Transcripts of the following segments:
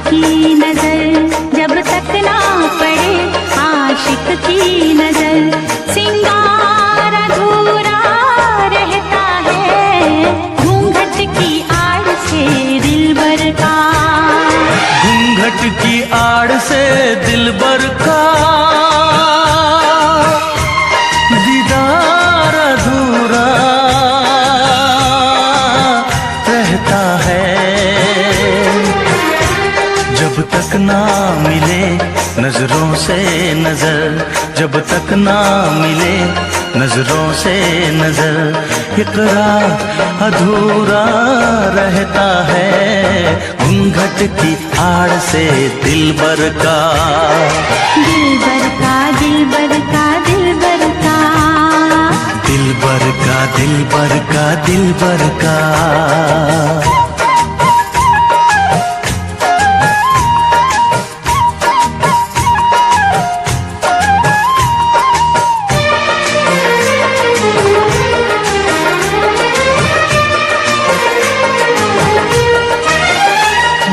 की नजर, जब तक ना पड़े आशिक की नजर। सिंगार अधूरा रहता है घूंघट की आड़ से दिलबर का। घूंघट की आड़ से दिलबर का दीदार अधूरा रहता है। जब तक ना मिले नजरों से नजर, जब तक ना मिले नजरों से नजर। इकरार अधूरा रहता है घूंघट की आड़ से दिलबर का। दिलबर का दिलबर का दिलबर का, दिलबर का दिलबर का दिलबर का।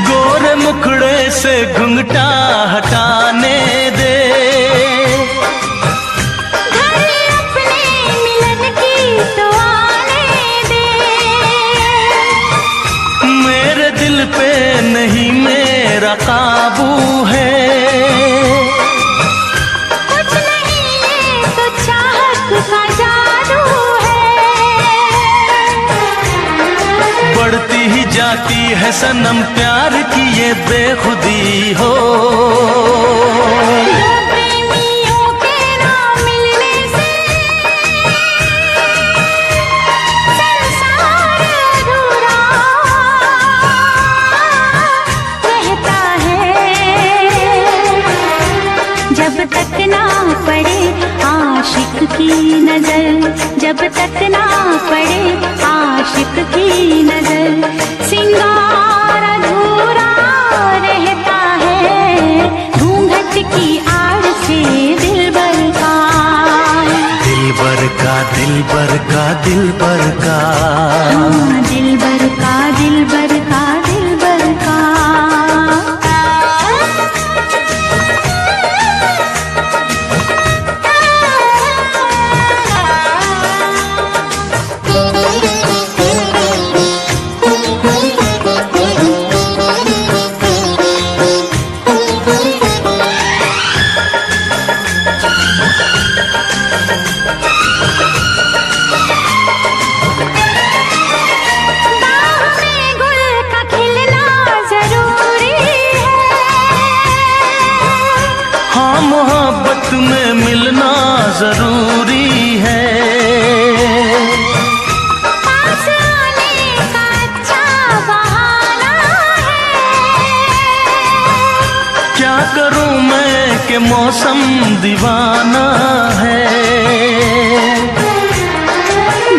गोरे मुखड़े से घुंघटा हटाने दे, पे नहीं मेरा काबू है। कुछ नहीं ये तो चाहत का जादू है। बढ़ती ही जाती है सनम प्यार की ये बेखुदी हो। जब तक ना पड़े आशिक की नजर, जब तक ना पड़े आशिक की नजर। सिंगार अधूरा रहता है घूंघट की आड़ से दिलबर का। दिलबर का दिलबर का दिलबर का, हाँ, दिलबर का दिलबर का दिलबर का। मोहब्बत में मिलना जरूरी है। पास आने का अच्छा बहाना है। क्या करूं मैं कि मौसम दीवाना है।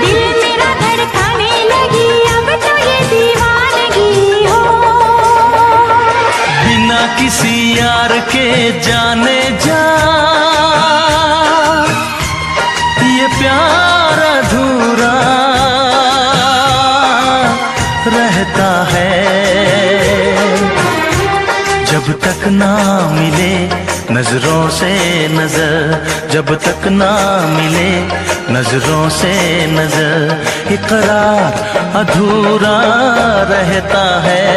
दिल मेरा धड़काने लगी अब तो ये दीवानगी हो। बिना किसी यार के जाने जा ये प्यार अधूरा रहता है। जब तक ना मिले नजरों से नजर, जब तक ना मिले नजरों से नजर। इकरार अधूरा रहता है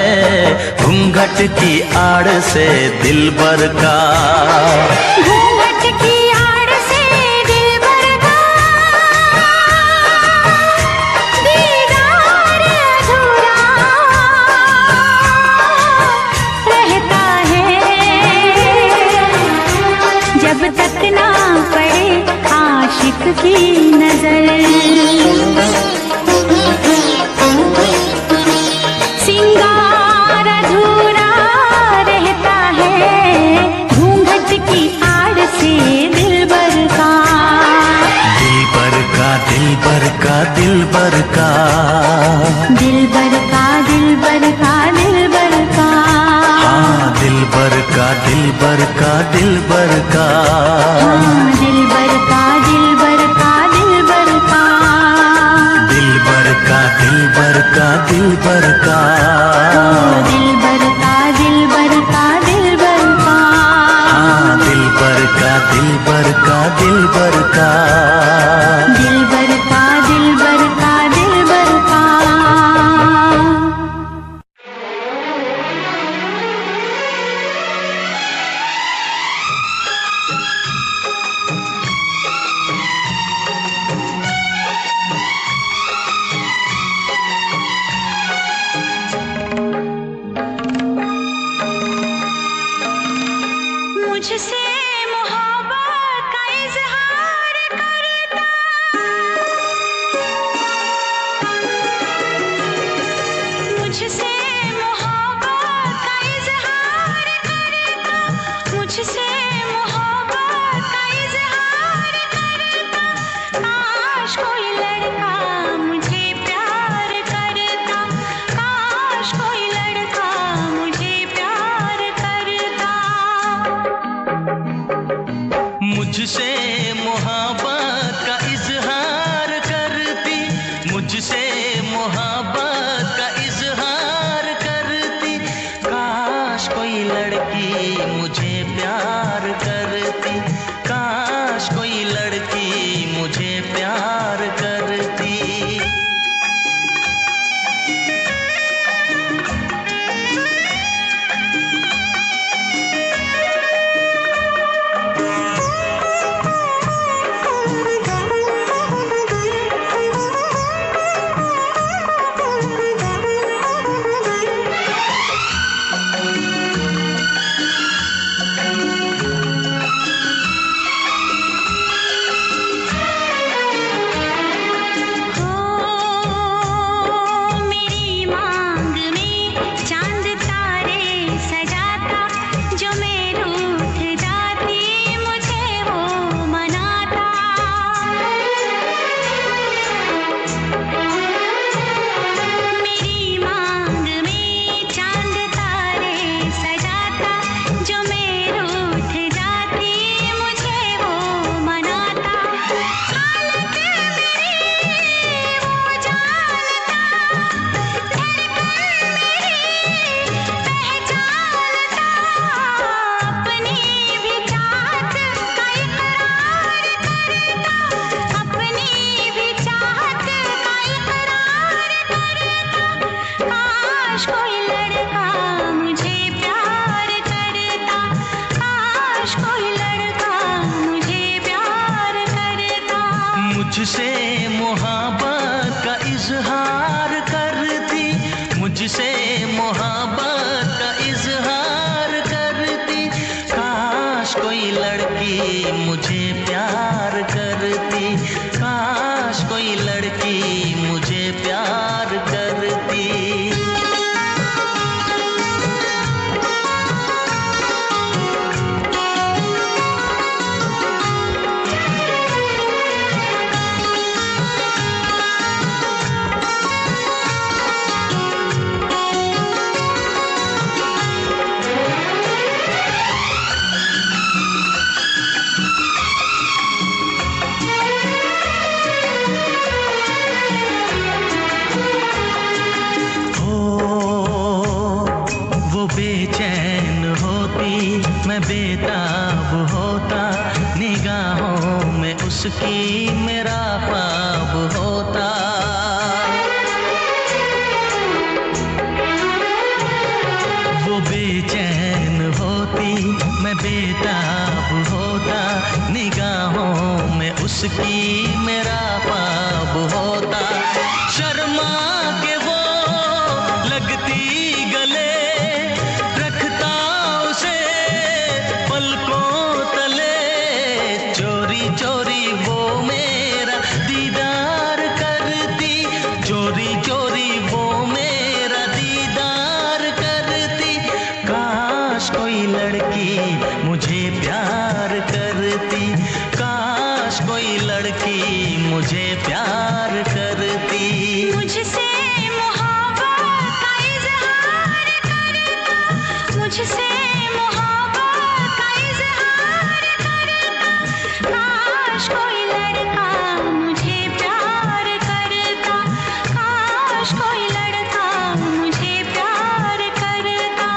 घूंघट की आड़ से दिलबर का। घूंघट की आड़ से दिलबर का दीदार अधूरा रहता है। जब तक ना पड़े आशिक की नजर। सिंगार अधूरा रहता है घूंघट की आड़ से दिलबर का। दिलबर का दिलबर का दिलबर का, दिलबर का दिलबर का दिलबर का। हाँ दिलबर का दिलबर का दिलबर का। हाँ, दिलबर का दिलबर का दिलबर का। दिलबर का दिलबर का दिलबर का। दिलबर का दिलबर का दिलबर का, दिलबर का, दिलबर का, दिलबर का। मुझसे मोहब्बत का इजहार करता, मुझसे मोहब्बत का इजहार करता, मुझसे मोहब्बत का इजहार करता। काश कोई लड़का मुझे प्यार करता, काश कोई लड़का मुझे प्यार करता। मुझसे मोहब्बत का इजहार करती, मुझसे मोहब्बत का इजहार करती। काश कोई लड़की मुझे प्यार करती, काश कोई लड़की मुझे प्यार करती। मेरी मांग में चांद तारे सजाता, जो मैं रूठ जाती मुझे वो मनाता। मेरी मांग में चांद तारे सजाता, जो मैं रूठ जाती मुझे वो मनाता। हालत मेरी वो जानता, धड़कन मेरी पहचानता। अपनी भी चाहत का इकरार करता, अपनी भी चाहत का इकरार करता। काश कोई लड़का मुझे प्यार करता, काश कोई लड़का मुझे प्यार करता। मुझसे मोहब्बत का इजहार करती, मुझसे मोहब्बत का इजहार करती। काश कोई लड़की मुझे प्यार करती, काश कोई लड़की मुझे प्यार करती। वो बेचैन होती, मैं बेताब होता, निगाहों में उसकी मेरा ख्वाब होता। वो बेचैन होती, मैं बेताब होता, निगाहों में उसकी मेरा ख्वाब होता। शर्मा के वो लगती गले, रखता उसे पलकों तले। चोरी चोरी वो मेरा दीदार करती, चोरी चोरी वो मेरा दीदार करती। काश कोई लड़की मुझे प्यार करती, काश कोई लड़की मुझे प्यार करती। मुझसे मोहब्बत का इजहार करता, मुझसे मोहब्बत का इजहार करता। काश कोई लड़का मुझे प्यार करता, काश कोई लड़का मुझे प्यार करता।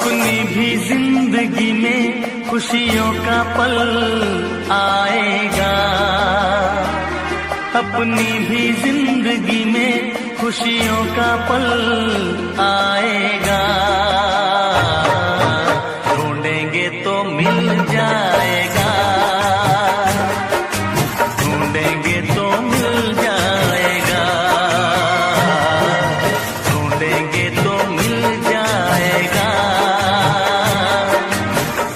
अपनी भी जिंदगी में खुशियों का पल आएगा, अपनी भी जिंदगी में खुशियों का पल आएगा, ढूंढेंगे तो मिल जाएगा, ढूंढेंगे तो मिल जाएगा, ढूंढेंगे तो मिल जाएगा,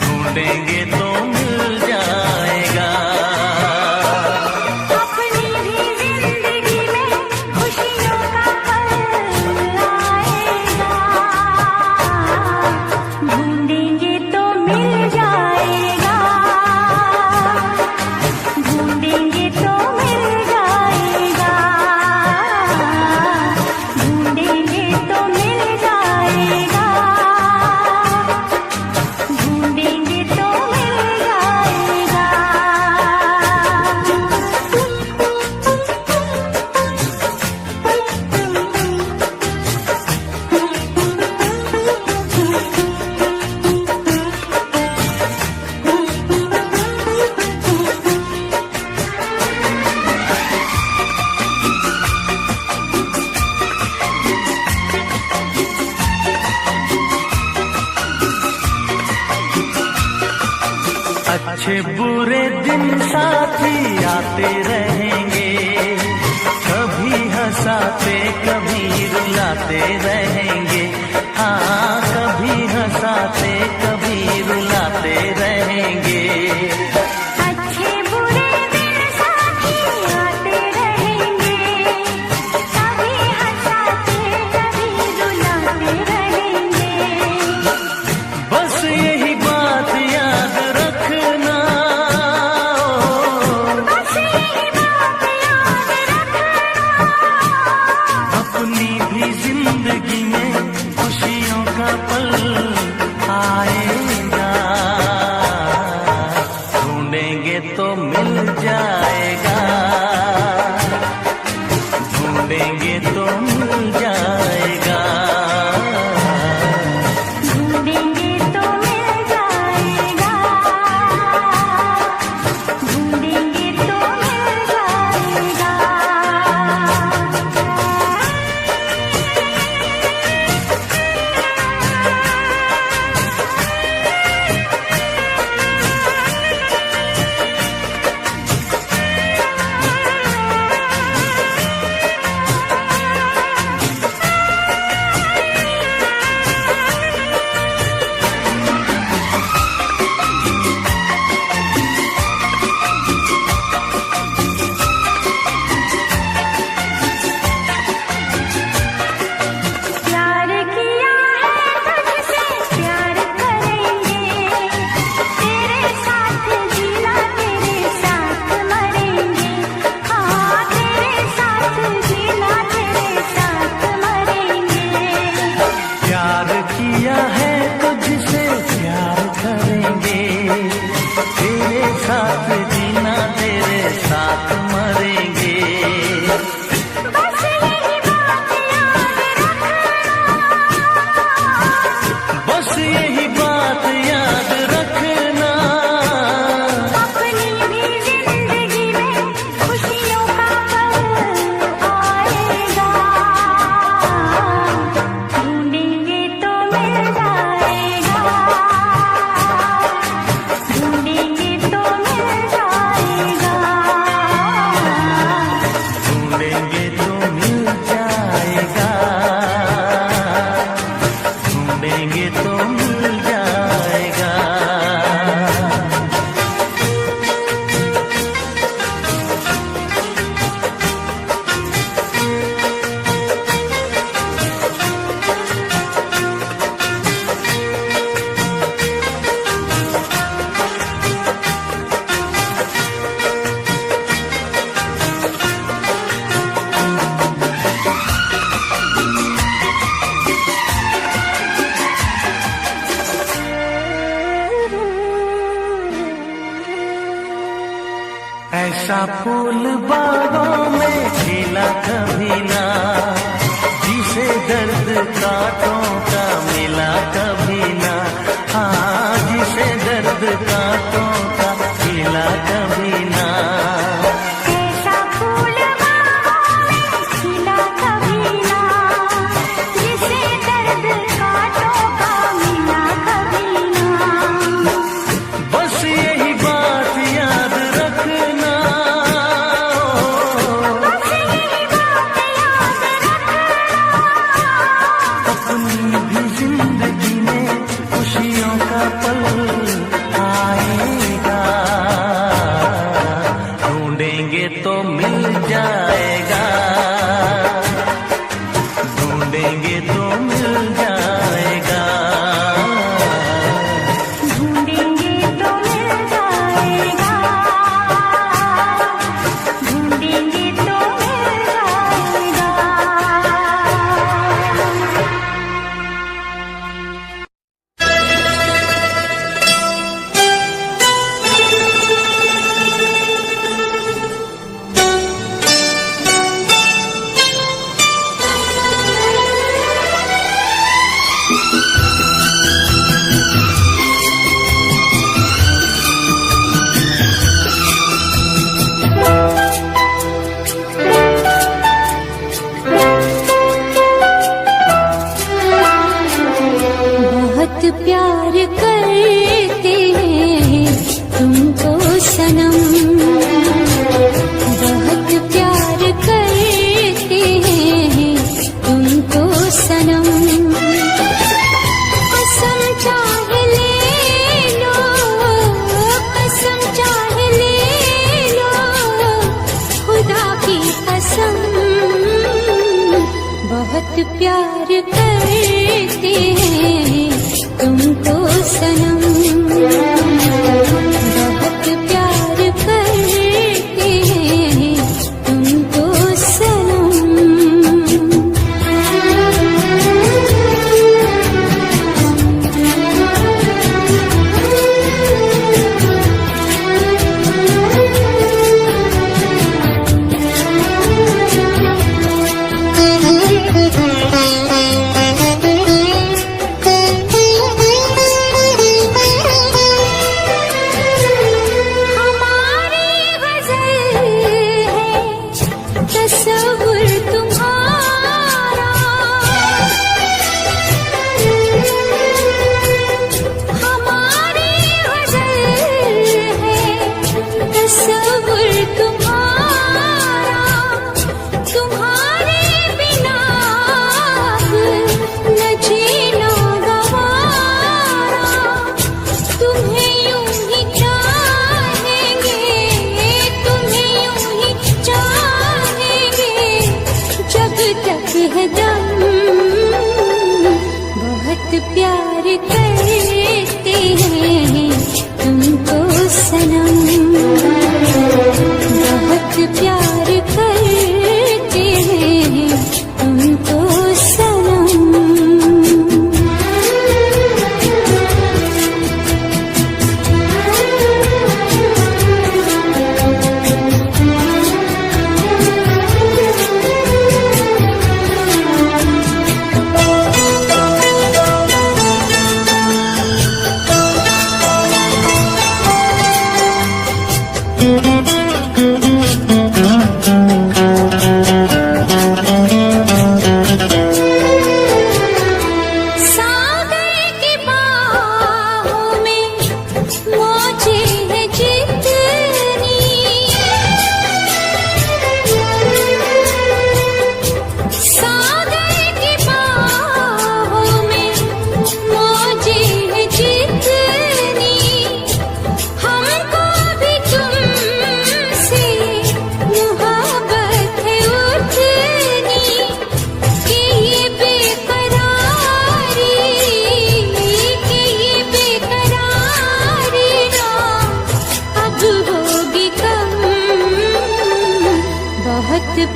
ढूंढेंगे तो मिल जाएगा। अपनी भी जिंदगी में खुशियों का पल आएगा, ढूंढेंगे तो मिल जाएगा, ढूंढेंगे तो मिल जाएगा, ढूंढेंगे तो मिल जाएगा, ढूंढेंगे तो मिल जाएगा। अच्छे बुरे दिन साथी आते रहेंगे, कभी हंसाते कभी रुलाते रहेंगे, हाँ कभी हंसाते कभी रुलाते रहेंगे। अच्छे बुरे दिन साथी आते रहेंगे, कभी हंसाते कभी रुलाते रहेंगे, बस यही बात याद रखना, बस यही बात याद रखना। अपनी भी जिंदगी में खुशियों का पल आएगा, ढूंढेंगे तो मिल जाएगा, ढूंढेंगे तो मिल जाएगा, ढूंढेंगे तो मिल जाएगा, ढूंढेंगे तो मिल जाएगा। प्यार किया है तुझसे प्यार करेंगे, तेरे साथ जीना तेरे साथ मरेंगे, हाँ तेरे साथ जीना तेरे साथ मरेंगे। प्यार किया है तुझसे प्यार करेंगे, तेरे साथ जीना तेरे साथ मरेंगे, बस यही बात याद रखना, बस यही बात याद रखना। अपनी भी जिंदगी में खुशियों का पल आएगा, ढूंढेंगे तो मिल जाएगा, ढूंढेंगे तो मिल जाएगा, ढूंढेंगे तो मिल जाएगा, ढूंढेंगे तो मिल जाएगा। ऐसा फूल बागों में खिला कभी ना, जिसे दर्द कांटों का मिला कभी ना। हाँ जिसे दर्द कांटों का खिला कभी ना। ऐसा फूल बाहों में खिला कभी ना, जिसे दर्द कांटों का मिला कभी ना। बस यही बात याद रखना, बस यही बात याद रखना। अपनी भी जिंदगी में खुशियों का पल आएगा, ढूंढेंगे तो मिल जाएगा, ढूंढेंगे तो मिल जाएगा। ढूंढेंगे तो मिल जाएगा, ढूंढेंगे तो मिल जाएगा। बहुत प्यार करते हैं तुमको सनम, बहुत प्यार करते हैं तुमको सनम। कसम चाहे ले लो, कसम चाहे ले लो, खुदा की कसम। बहुत प्यार करते हैं तुमको सनम, बहुत प्यार करते हैं तुमको सनम। प्यार करते हैं तुमको सनम, बहुत प्यार करते हैं तुमको सनम।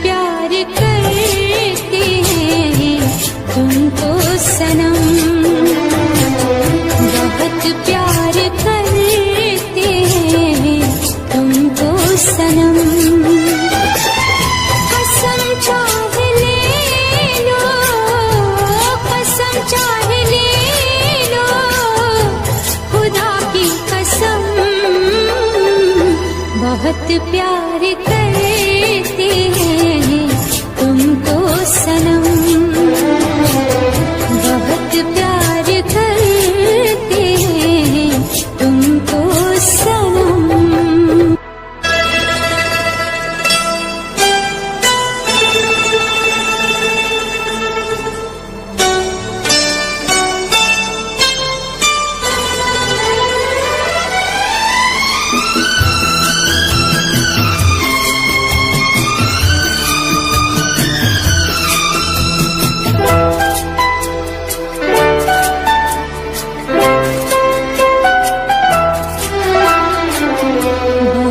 प्यार करते हैं तुमको सनम, बहुत प्यार करते हैं तुमको सनम। कसम चाहे ले लो, कसम चाहे ले लो, बहुत प्यार करते हैं तुमको सनम, बहुत प्यार करते हैं तुमको सनम।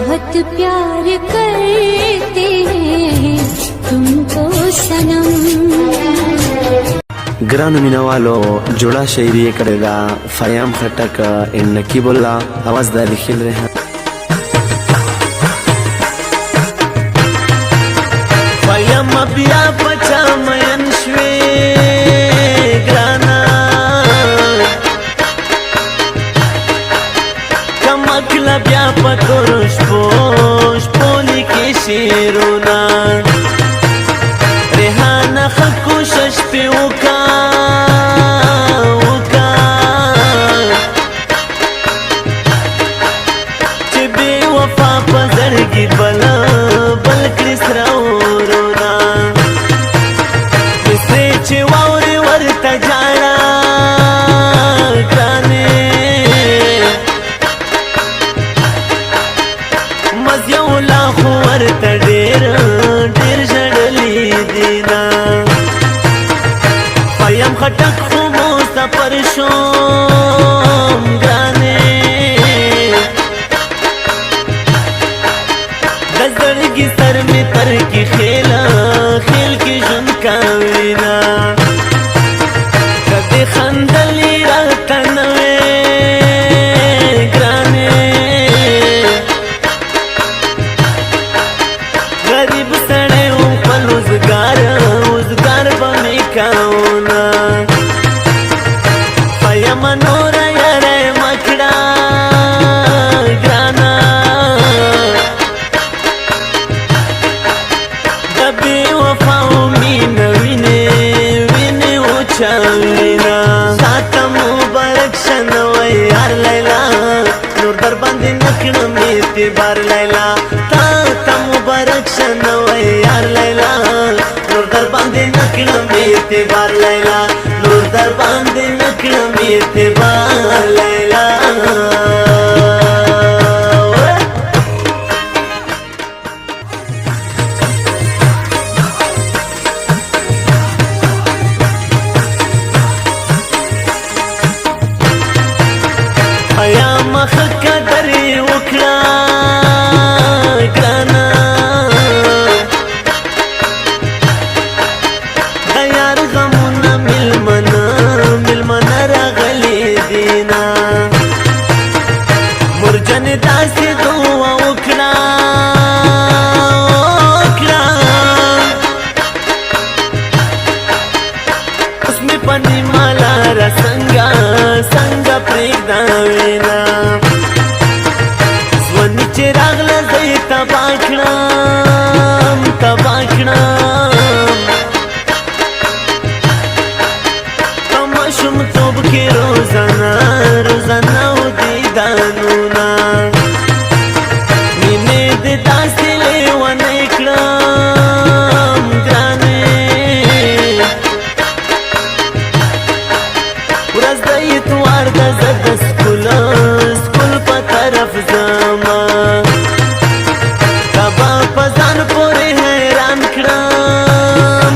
बहुत प्यार करते हैं तुमको सनम। ګرانو مینوالو جوړه شاعري یې کړې ده فیام خټک ان نقیب الله اواز د لیکل ریحان فیام بیا پچا مین شوې ګرانا کمکله بیا پتور شپو لیکي شعرونه ریحانه ښه کوشش پې وکړه چې بې وفا په زړګي بل کړي سره اورونه کیسې چې واورې ورته جاړه ګرانې مزیو لا خو ورته ډېر ژړلي دي نه فیم خټک خو مو سفر شوم ګرانې د زړګي سر مې تر کې خیل کې ژوند کوینه کدې خندلې راته نه وې ګرانې غریب سړی و خپل روزګار به مې کوونه فیم نوره یاره مه کړه ګرانه د بې وفاو مینه وینې وچاوینه تاته مبارک شه نوی یار لیلا نور در باندې نه کړم اعتبار لیلا تاته مبارک شه نوی یار لیلا نور در باندې نه کړم اعتبار لیلا نور در باندې نه کړم اعتبار لیلا ایا مخ قدر وکړه ګرانه د یار غمونه ملمنه راغلي دینا مرجن داسې دعا وکړه اوس مې په نیمه لاره څنګه پرېږده وینا ژوند چې راغله زه یې تباه کړم په ماشومتوب کې روزانه و دیدانونه مینې دې داسې لیونی کړم ګرانې ورځ د اتوار ده زه د سکول په طرف ځمه سبا په ځان پورې حیران کړم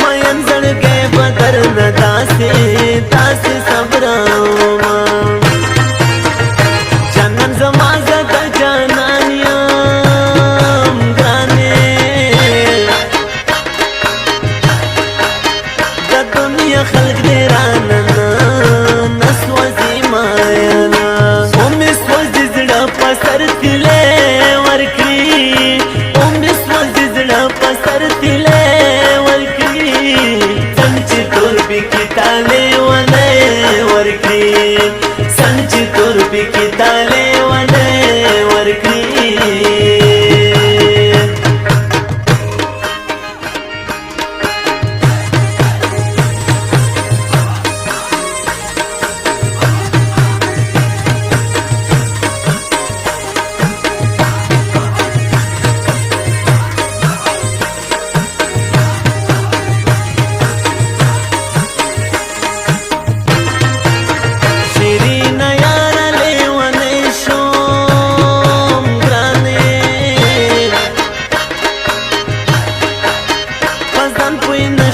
مین زړګی به درنه داسې صبرومه جانان زما زه د جانان یم ګرانې د دنیا خلق دې رانه نه سوځي مایله او مې سوځي زړه په سر تلې ورکړي او مې سوځي زړه په سر تلې ورکړي څنګه چې تور بې کې تالې ونه ورکړي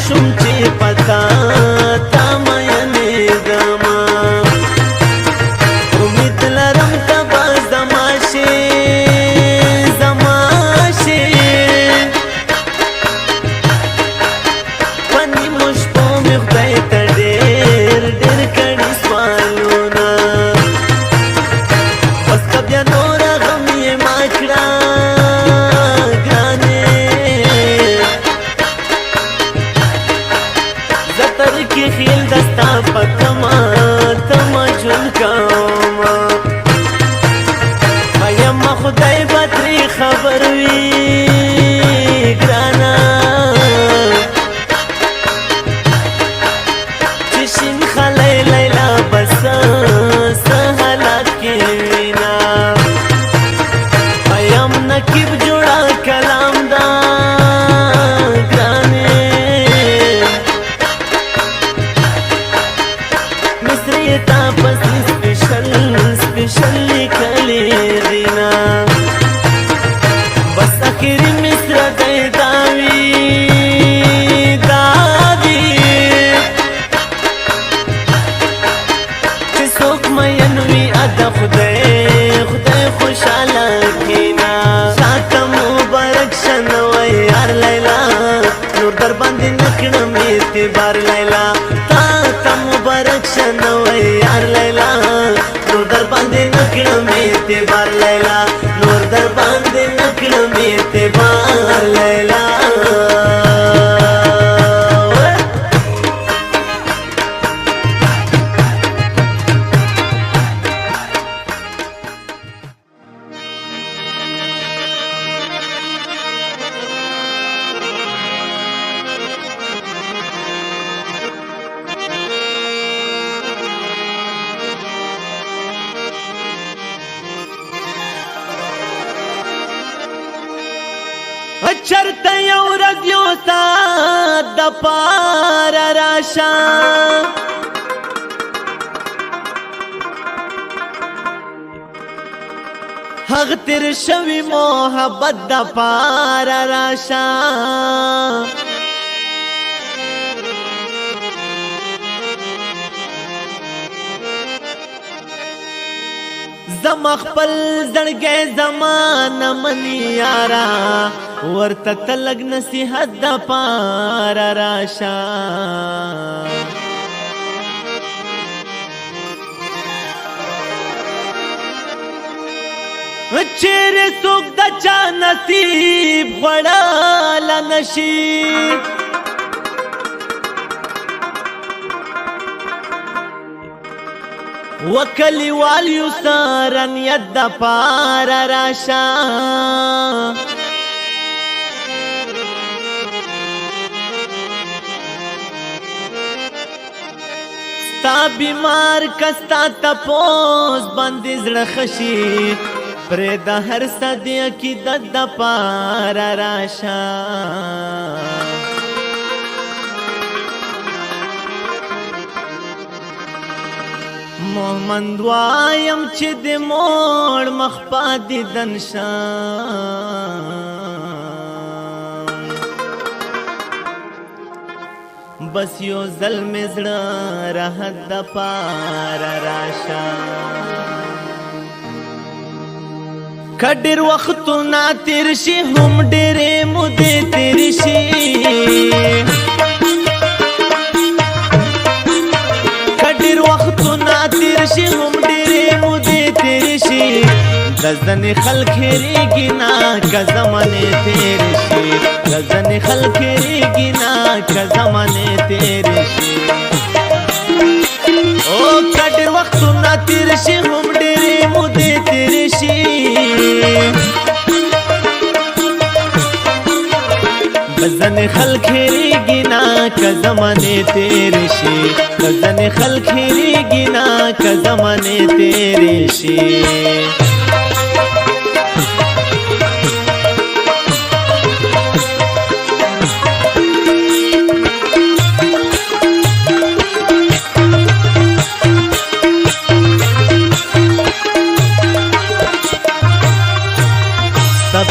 شوم چې پتا تا مینې دما امید لرم ته به زما شي زما شي په نیمو شپو مې خدای ته ډېر ډېر کړي سوالونه بس که بیا نوره غم یې ما کړه ګرانې زه تر کې خیل دستا په تمه تمه ژوند کومه وایم خدای به ترې خبر وي ګرانه چې شین خلی لیلا به څه حالات کې وینا وایم نقیب جوړه کلام دا ګرانې مصري تا پسې سپیشل لیکلې دینا بس اخري مصر دی دا وي دا وي چې څوک مین وي ادا خدای خوشحاله کینا شاته مبارک شنه وای یار لیلا نور در باندې نکړم اعتبار لیلا تا مبارک شنه وای یار لیلا نور در باندې نکړم اعتبار لیلا نور در باندې نکړم اعتبار لیلا چرته یو ورځ یو ساعت د پاره راشه هغه تیر شوي محبت د پاره راشه زما خپل زړګی زمانه مني یارا ورته ته لږ نصیحت د پاره راشه چیرې څوک د چا نصیب خوړلی نشي وکلیوال یو سره نیت د پاره راشه ستا بیمار کستا تپوس باندې زړه خشي پرېږده هر څه د عقیدت د پاره راشه مومند وایم چې د موړ مخ په دیدن شم بس یو ځل مې زړه راحت د پاره راشه که ډېر وختونه تېر شي هم ډېرې مودې تېرې شي تیر شي هم ډېرې مودې تېرې شي د ځنې خلک هېرېږي نه که زمانې تېرې شي د ځنې خلک هېرېږي نه که زمانې تېرې شي او که ډېر وختونه تېر شي هم ډېرې مودې تېرې شي ځنې خلک هېرېږي نه که زمانې تېرې شي ځنې خلک هېرېږي نه که زمانې تېرې شي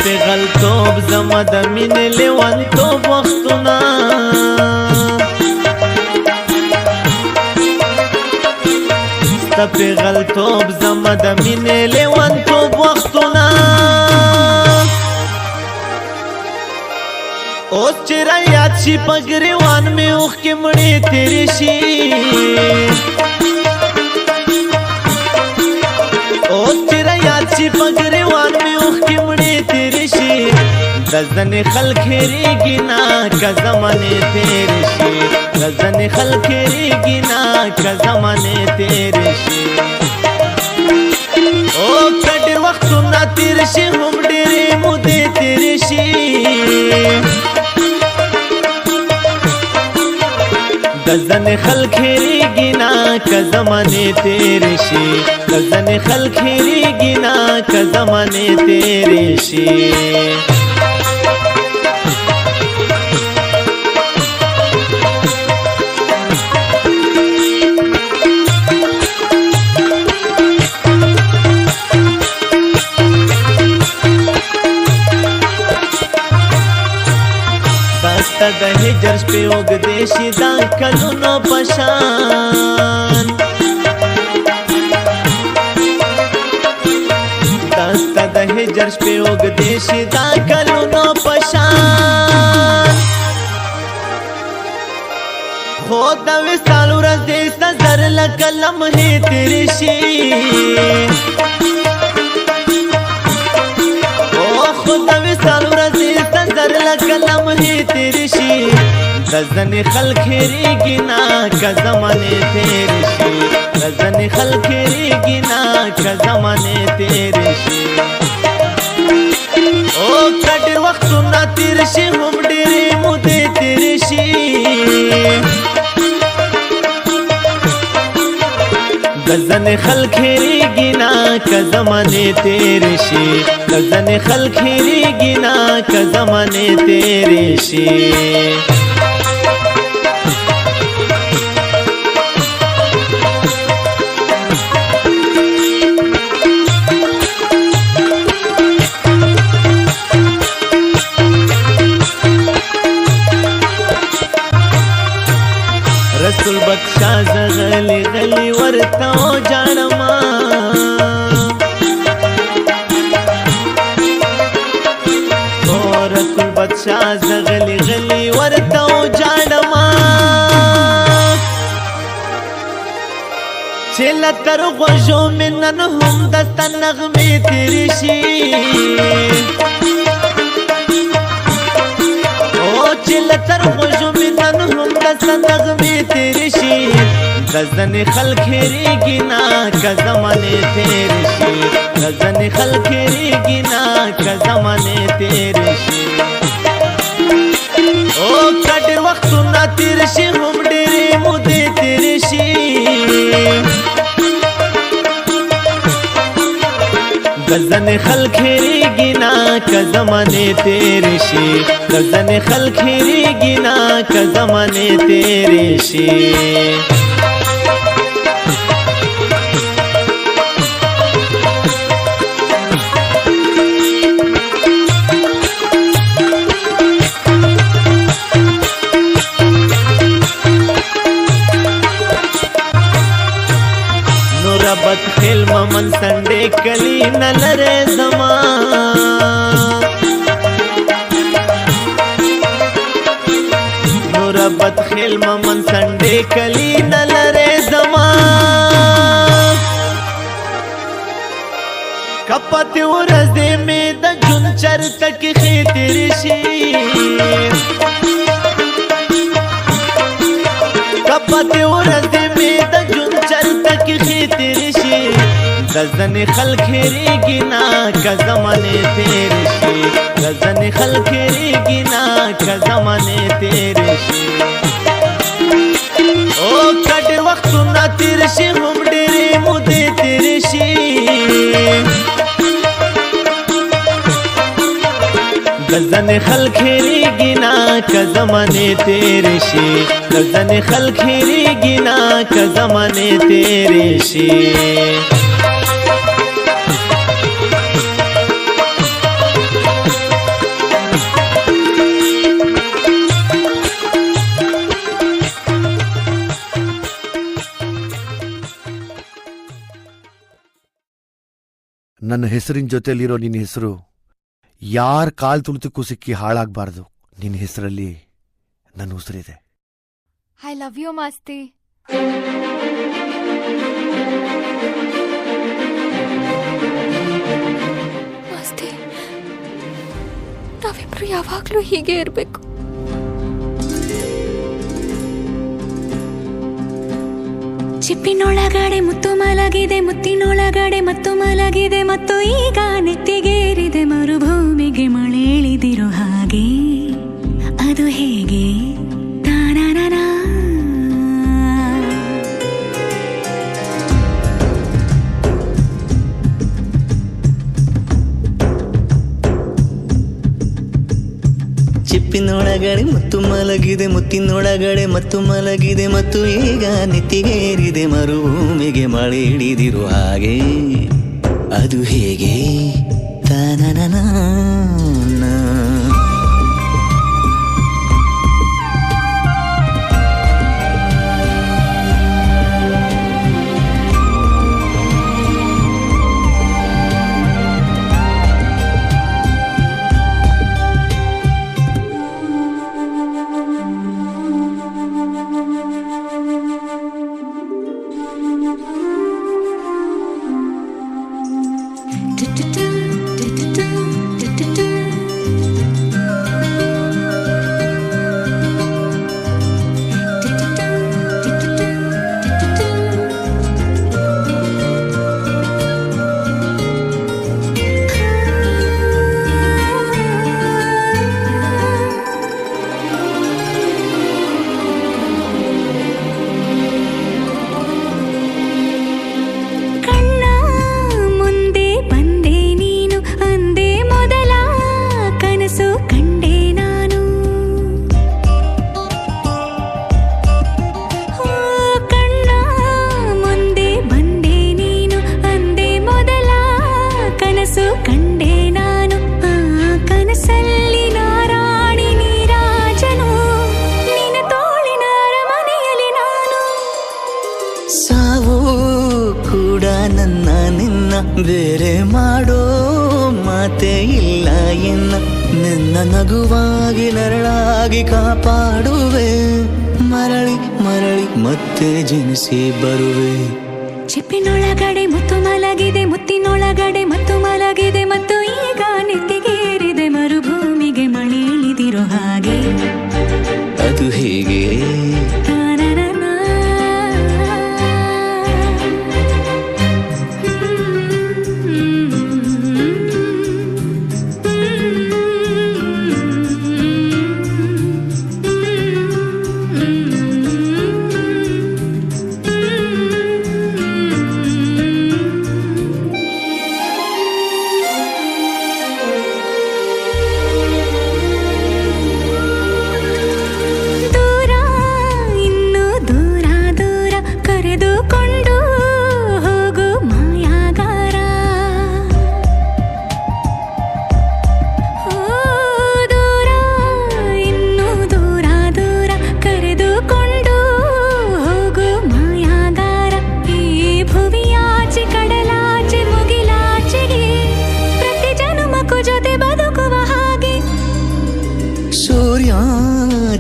په غلطوب زما د مینې لیونتوب وختونه پیغلتوب زما د مینې لیونتوب وختونه اوس چې را یاد شي په ګریوان مې اوښکې مړې تېرې شي اوس چې را یاد شي په ګریوان مې اوښکې مړې تېرې شي د ځنې خلک هېرېږي نه که زمانې تېرې شي د ځنې خلک هېرېږي نه که زمانې تېرې شي او که ډېر وختونه تېر شي هم ډېرې مودې تېرې شي د ځنې خلک هېرېږي نه که زمانې تېرې شي د ځنې خلک هېرېږي نه که زمانې تېرې شي دسته د هجر شپې اوږدې شي دا کلونو په شان دسته د هجر شپې اوږدې شي دا کلونو په شان خو د وصال ورځې ستا زر لکه لمحې تېرې شي خو د وصال ورځې ستا زر لکه لمحې تېرې شي د ځنې خلک هېرېږي نه که زمانې تېرې شي د ځنې خلک هېرېږي نه که زمانې تېرې شي او که ډېر وختونه تېر شي هم ډېرې مودې تېرې شي د ځنې خلک هېرېږي نه که زمانې تېرې شي د ځنې خلک هېرېږي نه که زمانې تېرې شي رسول بخشا زغلی غلی ورته وجاړما او رسول بخشا زغلی غلی ورته وجاړما چې له تر غوږو مې نن هم دسته نغمې تېرې شي او چې له تر غوږو مې نن هم دسته نغمې تېرې شي د ځنې خلک هېرېږي نه که زمانې تېرې شي د ځنې خلک هېرېږي نه که زمانې تېرې شي او که ډېر وختونه تېر شي هم ډېرې مودې تېرې شي د ځنې خلک هېرېږي نه که زمانې تېرې شي د ځنې خلک هېرېږي نه که زمانې تېرې شي بد خیل ممن سنډې کلی نه لرې زما نور بد خیل ممن سنډې کلی نه لرې زما کپاتې ورځې مې د ژوند چرته کې ښې تېرې شي کپاتې ورځې مې د ژوند چرته کې ښې تېرې شي د ځنې خلک هېرېږي نه که زمانې تېرې شي د ځنې خلک هېرېږي نه که زمانې تېرې شي او که ډېر وختونه تېر شي هم ډېرې مودې تېرې شي د ځنې خلک هېرېږي نه که زمانې تېرې شي د ځنې خلک هېرېږي نه که زمانې تېرې شي ನನ್ನ ಹೆಸರಿನ ಜೊತೆಲಿರೋ ನಿನ್ನ ಹೆಸರು ಯಾರ ಕಾಲ್ ತುಳಿತಕ್ಕೂ ಸಿಕ್ಕಿ ಹಾಳಾಗಬಾರ್ದು. ನಿನ್ನ ಹೆಸರಲ್ಲಿ ನನ್ನ ಉಸಿರಿದೆ. I love you Masti. Masti, ನಾವಿಬ್ರು ಯಾವಾಗ್ಲೂ ಹೀಗೆ ಇರ್ಬೇಕು. ಚಿಪ್ಪಿನೊಳಗಡೆ ಮುತ್ತು ಮಲಗಿದೆ, ಮುತ್ತಿನೊಳಗಡೆ ಮತ್ತು ಮಲಗಿದೆ, ಮತ್ತು ಈಗ ನೆತ್ತಿಗೇರಿದೆ ಮರುಭೂಮಿಗೆ ಮಳೆ ಇಳಿದಿರೋ ಹಾಗೆ. ಅದು ಹೇಗೆ? ತಾನಾನಾ ಚಿಪ್ಪಿನೊಳಗಡೆ ಮುತ್ತು ಮಲಗಿದೆ, ಮುತ್ತಿನೊಳಗಡೆ ಮತ್ತು ಮಲಗಿದೆ, ಮತ್ತು ಈಗ ನೆತ್ತಿಗೇರಿದೆ ಮರುಭೂಮಿಗೆ ಮಳೆ ಹಿಡಿದಿರು ಹಾಗೆ. ಅದು ಹೇಗೆ? ತಾನನನ ಬೇರೆ ಮಾಡೋ ಮಾತೆ ಇಲ್ಲ ಎನ್ನ. ನಿನ್ನ ನಗುವಾಗಿ ನರಳಾಗಿ ಕಾಪಾಡುವೆ, ಮರಳಿ ಮರಳಿ ಮತ್ತೆ ಜನಿಸಿ ಬರುವೆ. ಚಿಪ್ಪಿನೊಳಗಡೆ ಮುತ್ತು ಮಲಗಿದೆ, ಮುತ್ತಿನೊಳಗಡೆ ಮತ್ತು ಮಲಗಿದೆ, ಮತ್ತು ಈಗ ನೆತ್ತಿಗೇರಿದೆ ಮರುಭೂಮಿಗೆ ಮಳೆ ಇಳಿದಿರೋ ಹಾಗೆ. ಅದು ಹೇಗೆ?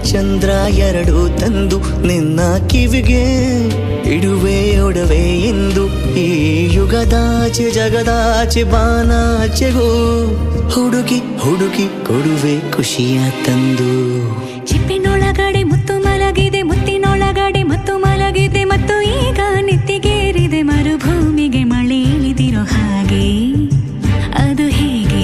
ಚಂದ್ರ ಎರಡು ತಂದು ನಿನ್ನ ಕಿವಿಗೆ ಇಡುವೆ ಒಡವೆ ಎಂದು. ಈ ಯುಗದಾಚೆ ಜಗದಾಚೆ ಬಾನಾಚೆಗೂ ಹುಡುಕಿ ಹುಡುಕಿ ಕೊಡುವೆ ಖುಷಿಯ ತಂದು. ಚಿಪ್ಪಿನೊಳಗಡೆ ಮುತ್ತು ಮಲಗಿದೆ, ಮುತ್ತಿನೊಳಗಡೆ ಮತ್ತು ಮಲಗಿದೆ, ಮತ್ತು ಈಗ ನೆತ್ತಿಗೇರಿದೆ ಮರುಭೂಮಿಗೆ ಮಳೆ ಇಳಿದಿರೋ ಹಾಗೆ. ಅದು ಹೇಗೆ?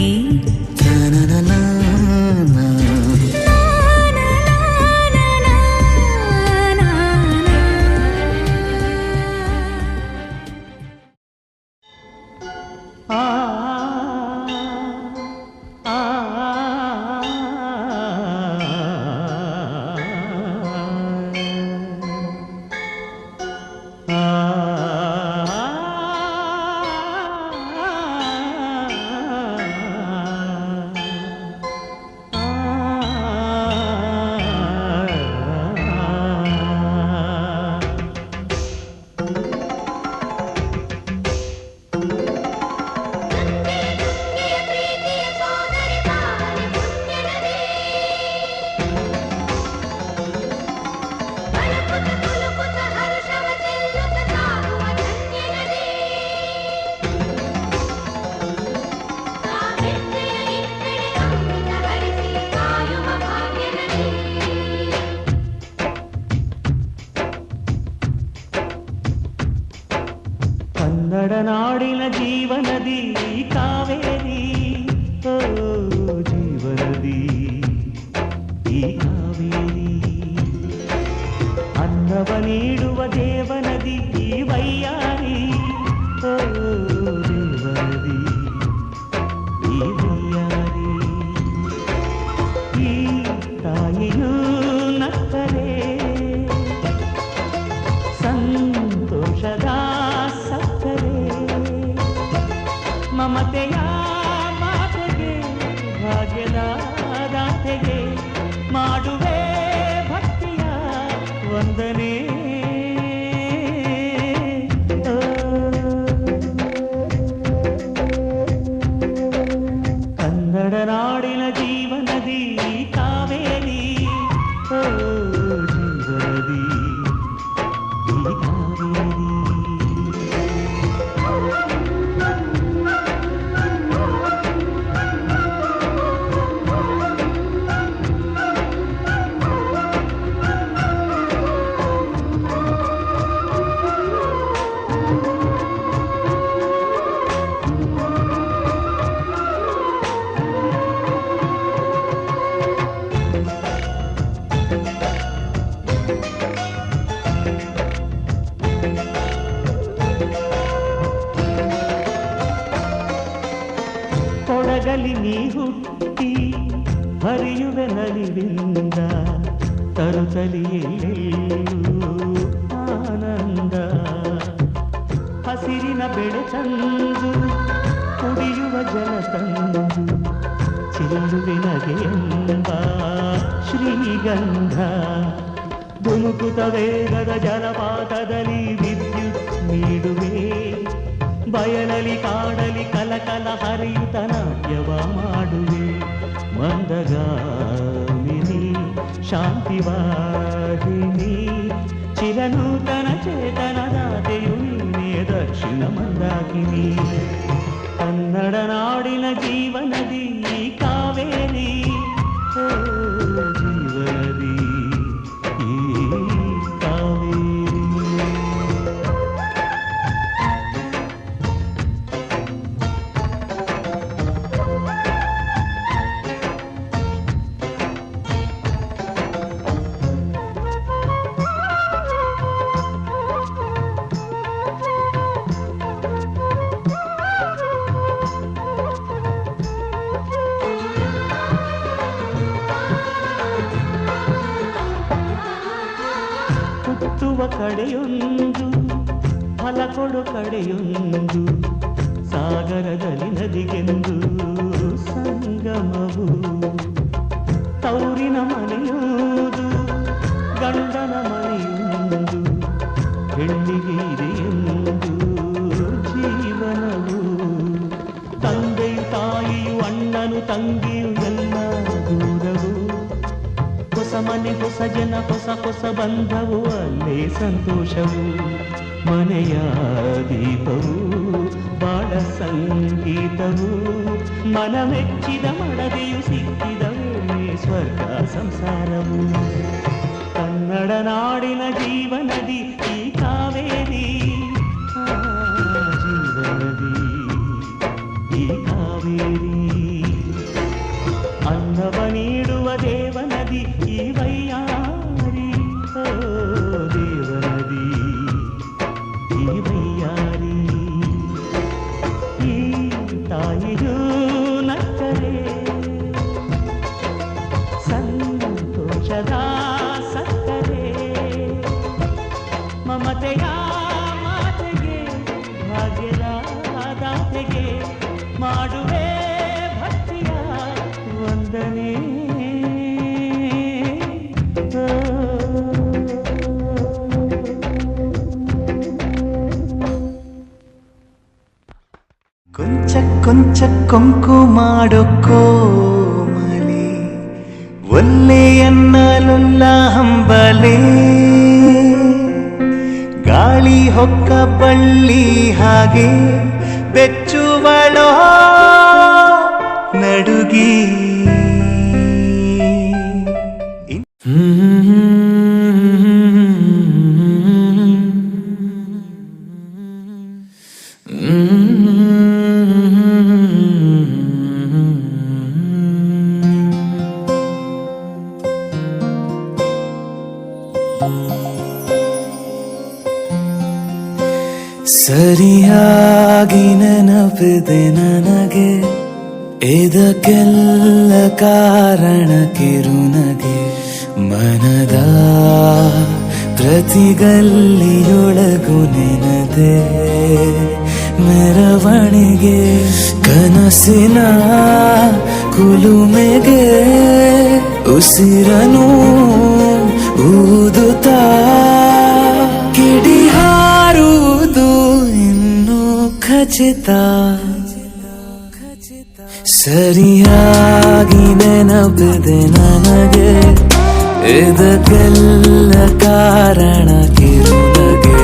ಕನ್ನಡ ನಾಡಿನ ಜೀವನದಿ ಕಾವೇರಿ, ಓ ಜೀವನದಿ ಈ ಕಾವೇರಿ, ಅನ್ನವ ನೀಡುವ ದೇವನದಿ ಈ ವೈಯಾರಿ, ಓ ದೇವನದಿ ಈ ವೈಯಾರಿ. ಈ ತಾಯಿಯೂ ನಕ್ಕರೆ ಸಂತೋಷದ ಸಕ್ಕರೆ, ಮಮತೆಯ ಮಾತೆಗೆ ಭಾಗ್ಯದ ದಾತೆಗೆ ಮಾಡುವೆ ಭಕ್ತಿಯ ವಂದನೆ. ಕನ್ನಡ ನಾಡಿನ ಜೀವನದಿ ಕಾವೇರಿ, ಓ ಜೀವನದಿ ಈ ಕಾವೇರಿ. ಕೊಡಗಲಿ ನೀ ಹುಟ್ಟಿ ಹರಿಯುವೆ ನಲಿವಿಂದ, ತರುತ್ತಲಿಯೆಲ್ಲೂ ಆನಂದ. ಹಸಿರಿನ ಬೆಳೆ ತಂದು ಕುಡಿಯುವ ಜಲ ತಂದು ಚೆಲ್ಲುವೆ ನಗೆಯೆಂಬ ಶ್ರೀಗಂಧ. ಧುಮುಕುತ ವೇಗದ ಜಲಪಾತದಲ್ಲಿ ವಿದ್ಯುತ್ ನೀಡುವೆ, ಬಯಲಲಿ ಕಾಡಲಿ ಕಲಕಲ ಹರಿಯುತ ನಾಟ್ಯವ ಮಾಡುವೆ. ಮಂದಗಾಮಿನಿ ಶಾಂತಿವಾಹಿನಿ, ಚಿರನೂತನ ಚೇತನದಾತೆಯು ನೀನೇ ದಕ್ಷಿಣ ಮಂದಾಕಿನಿ. ಕನ್ನಡ ನಾಡಿನ ಜೀವನದಿ ಕಾವೇರಿ, ಓ ಜೀವನದಿ ಈ ಕಾವೇರಿ. ಹುಟ್ಟುವ ಕಡೆಯೊಂದು ಫಲ ಕೊಡು ಕಡೆಯೊಂದು, ಸಾಗರದಲ್ಲಿ ನದಿಗೆಂದು ಸಂಗಮವು. ತೌರಿನ ಮನೆಯುವುದು ಗಂಡನ ಮನೆಯೊಂದು, ಹೆಣ್ಣಿಗೆ ಇದೆಯೆಂದು ಜೀವನವು. ತಂದೆಯು ತಾಯಿಯು ಅಣ್ಣನು ತಂಗಿಯು ಎಲ್ಲ ದೂರವು, ಹೊಸ ಮನೆ ಹೊಸ ಜನ ಹೊಸ ಹೊಸ ಬಂಧವು, ಅಲ್ಲೇ ಸಂತೋಷವು. ಮನೆಯ ದೀಪವು ಬಾಳ ಸಂಗೀತವು, ಮನ ಮೆಚ್ಚಿದ ಮಡದೆಯು ಸಿಕ್ಕಿದವೇ ಸ್ವರ್ಗ ಸಂಸಾರವು. ಕನ್ನಡ ನಾಡಿನ ಜೀವನದಿ ಈ ಕಾವೇರಿ, ಜೀವನದಿ ಈ ಕಾವೇರಿ. ಅನ್ನವ ನೀಡುವ ದೇವನದಿ ಈ ವೈಯಾರಿ, ಓ ದೇವನದಿ ಈ ವೈಯಾರಿ. ಈ ತಾಯಿಯೂ ನಕ್ಕರೆ ಸಂತೋಷದ ಸಕ್ಕರೆ, ಮಮತೆಯ ಮಾತೆಗೆ ಭಾಗ್ಯದ ದಾತೆಗೆ ಮಾಡುವೆ ಭಕ್ತಿಯ ವಂದನೆ. ಕೊಂಚ ಕೊಂಚ ಕೊಂಕು ಮಾಡೋ ಕೋಮಲೆ, ಒಲ್ಲೆಯನ್ನಲುಲ್ಲ ಹಂಬಲೆ. ಗಾಳಿ ಹೊಕ್ಕ ಬಳ್ಳಿ ಹಾಗೆ ಬೆಚ್ಚುವಳೋ ನಡುಗಿ. ಸರಿಯಾಗಿ ನೆನಪಿದೆ ನನಗೆ ಇದಕ್ಕೆಲ್ಲ ಕಾರಣ ಕಿರುನಗೆ ಮನದ ಪ್ರತಿಗಲ್ಲಿಯೊಳಗು ನೆನದೆ ಮೆರವಣಿಗೆ ಕನಸಿನ ಕುಲುಮೆಗೆ ಉಸಿರನು ಊದುತ್ತಾ ಕಿಡಿ ಹಾರುವುದು ಇನ್ನೂ ಖಚಿತ ಸರಿಯಾಗಿ ನೆನಪಿದೆ ನನಗೆ ಇದಕ್ಕೆಲ್ಲ ಕಾರಣ ಕಿರುನಗೆ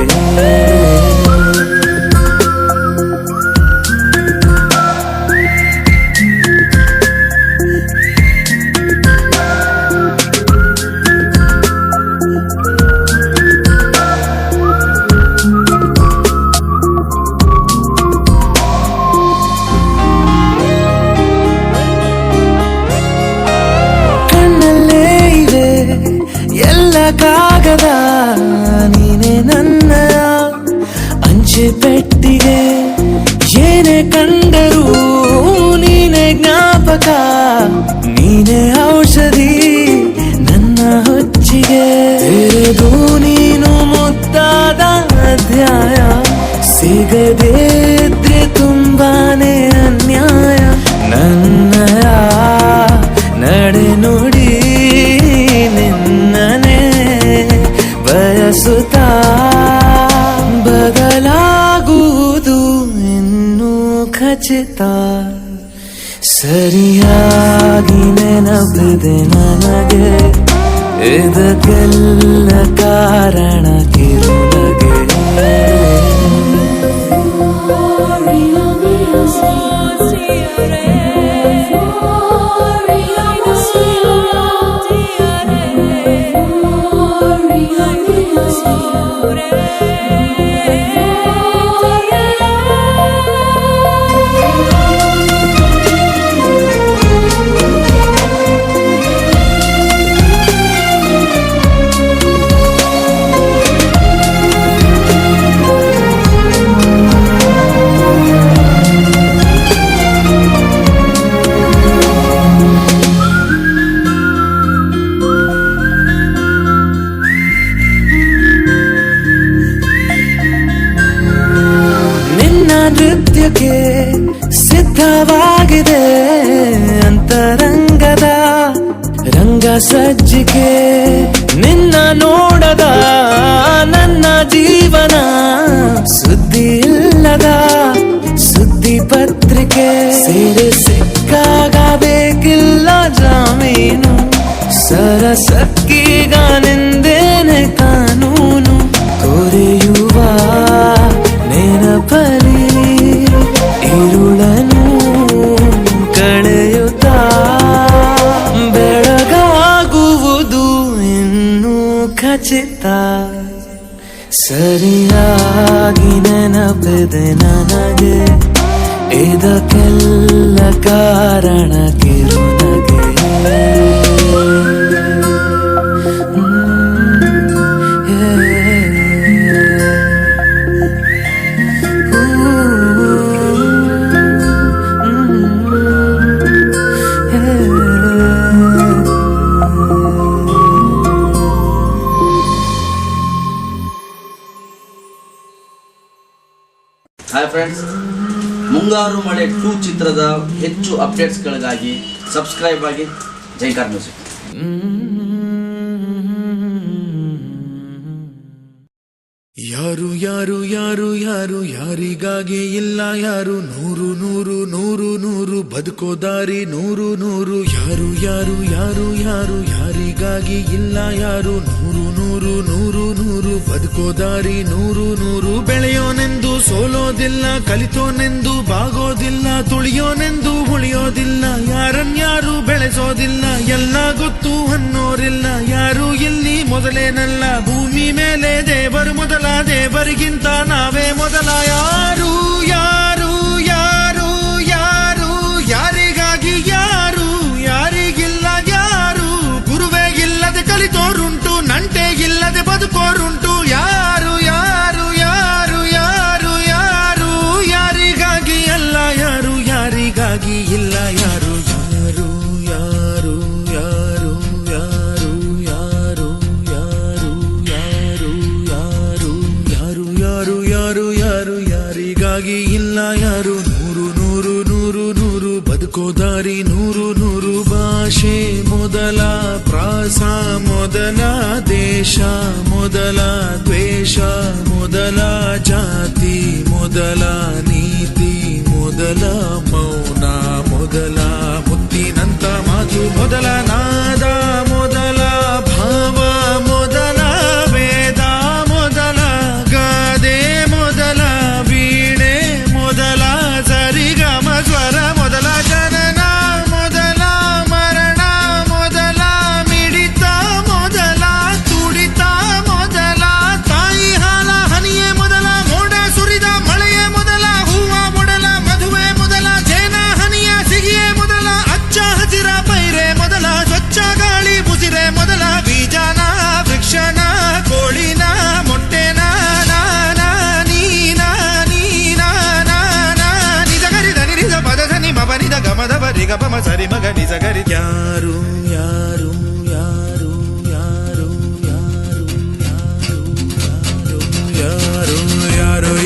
ಕಾಗದ ನೀನೆ ನನ್ನ ಅಂಚೆ ಪೆಟ್ಟಿಗೆ ಏನೇ ಕಂಡರೂ ನೀನೆ ಜ್ಞಾಪಕ ನೀನೆ ಔಷಧಿ ನನ್ನ ಹೊಚ್ಚಿಗೆ ತೆರೆದು ನೀನು ಮುದ್ದಾದ ಅಧ್ಯಾಯ ಸಿಗದೇ ಇದ್ರೆ ತುಂಬಾನೇ ಅನ್ಯಾಯ ನನ್ನಯ ನಡೆ ನುಡಿ ನಿನ್ನನೆ ಬಯಸುತ್ತಾ ಬದಲಾಗುವುದು ಇನ್ನೂ ಖಚಿತ ಸರಿಯಾಗಿ ನೆನಪಿದೆ ನನಗೆ ಇದಕ್ಕೆಲ್ಲ ಕಾರಣ ಕಿರುನಗೆ ನೃತ್ಯಕ್ಕೆ ಸಿದ್ಧವಾಗಿದೆ ಅಂತರಂಗದ ರಂಗ ಸಜ್ಜಿಕೆ ನಿನ್ನ ನೋಡದ ನನ್ನ ಜೀವನ ಸುದ್ದಿ ಇಲ್ಲದ ಸುದ್ದಿ ಪತ್ರಿಕೆ ಸೇರೆ ಸಿಕ್ಕಾಗ ಬೇಕಿಲ್ಲ ಜಾಮೀನು ಸರಸಕ್ಕೀಗ ನಿಂದೇನೆ ಕಾನೂನು ಕೊರೆಯುವ ನೆನಪಲಿ ഇരുളനു ಕಳೆಯುತ್ತಾ ಬೆಳಗಾಗುವುದು ಇನ್ನೂ ಖಚಿತ ಸರಿಯಾಗಿ ನೆನಪಿದೆ ನನಗೆ ಇದಕ್ಕೆಲ್ಲ ಕಾರಣ ಕಿರುನಗೆ ಹಾಯ್ ಫ್ರೆಂಡ್ಸ್, ಮುಂಗಾರು ಮಳೆ 2 ಚಿತ್ರದ ಹೆಚ್ಚು ಅಪ್ಡೇಟ್ಸ್ಗಳಿಗಾಗಿ ಸಬ್ಸ್ಕ್ರೈಬ್ ಆಗಿ ಜೈಕಾರ್ ಮ್ಯೂಸಿಕ್. ಯಾರು ಯಾರು ಯಾರು ಯಾರು ಯಾರಿಗಾಗಿ ಇಲ್ಲ ಯಾರು ನೂರು ನೂರು ನೂರು ನೂರು ಬದುಕೋ ದಾರಿ ನೂರು ನೂರು ಯಾರು ಯಾರು ಯಾರು ಯಾರು ಯಾರಿಗಾಗಿ ಇಲ್ಲ ಯಾರು ನೂರು ನೂರು ನೂರು ನೂರು ಬದುಕೋ ದಾರಿ ನೂರು ನೂರು ಬೆಳೆಯೋನೆಂದು ಸೋಲೋದಿಲ್ಲ ಕಲಿತೋನೆಂದು ಬಾಗೋದಿಲ್ಲ ತುಳಿಯೋನೆಂದು ಉಳಿಯೋದಿಲ್ಲ ಯಾರನ್ಯಾರು ಬೆಳೆಸೋದಿಲ್ಲ ಎಲ್ಲ ಗೊತ್ತು ಅನ್ನೋರಿಲ್ಲ ಯಾರು ಇಲ್ಲಿ ಮೊದಲೇನಲ್ಲ ಭೂಮಿ ಮೇಲೆ ದೇವರು ಮೊದಲ ದೇವರಿಗಿಂತ ನಾವೇ ಮೊದಲ ಯಾರು ಯಾರು ಯಾರು ಯಾರು ಯಾರಿಗಾಗಿ ಯಾರು ಯಾರಿಗಿಲ್ಲ ಯಾರು ಗುರುವೇ ಇಲ್ಲದೆ ಕಲಿತೋರುಂಟು ನಂಟೆ ಇಲ್ಲದೆ ಬದುಕೋರುಂಟು ಯಾರು ಯಾರು ಯಾರು ಯಾರು ಯಾರಿಗಾಗಿ ಇಲ್ಲ ಯಾರು ನೂರು ನೂರು ನೂರು ನೂರು ಬದುಕೋ ದಾರಿ ನೂರು ನೂರು ಭಾಷೆ ಮೊದಲ ಪ್ರಾಸ ಮೊದಲ ದೇಶ ಮೊದಲ ದ್ವೇಷ ಮೊದಲ ಜಾತಿ ಮೊದಲ ನೀತಿ ಮೊದಲ ಮೌನ ಮೊದಲ ಮುತ್ತಿನಂತ ಮಾತು ಮೊದಲ ನಾದ ಮೊದಲ ಭಾವ ಮೊದಲ ವೇದ ಮೊದಲ ಗಾದೆ ಮೊದಲ ವೀಣೆ ಮೊದಲ ಸರಿಗಮ ಸ್ವರ ಮೊದಲ ಜನನ ಮೊದಲ ಮರಣ ಮೊದಲ ಮಿಡಿತ ಮೊದಲ ತುಡಿತ ಮೊದಲ ತಾಯಿ ಹಾಲ ಹನಿಯೇ ಮೊದಲ ಮೋಡ ಸುರಿದ ಮಳೆಯೇ ಮೊದಲ ಹೂವ ಮೊದಲ ಮದುವೆ ಮೊದಲ ಜೇನ ಹನಿಯ ಸಿಗಿಯೇ ಮೊದಲ ಅಚ್ಚ ಹಸಿರ ಪೈರೆ ಮೊದಲ ಸ್ವಚ್ಛ ಗಾಳಿ ಮುಸಿರೆ ಮೊದಲ ಬೀಜನ ವೃಕ್ಷನ ಕೋಳಿನ ಮೊಟ್ಟೆನ ನಿಜ ಪದ ಸನಿ ಮಬನಿದ ಗಮದ ಬರಿಗ ಪಮ ಸರಿ ಮಗ ನಿಜ ಗರಿ ಯಾರು ಯಾರು ಯಾರು ಯಾರು ಯಾರು ಯಾರು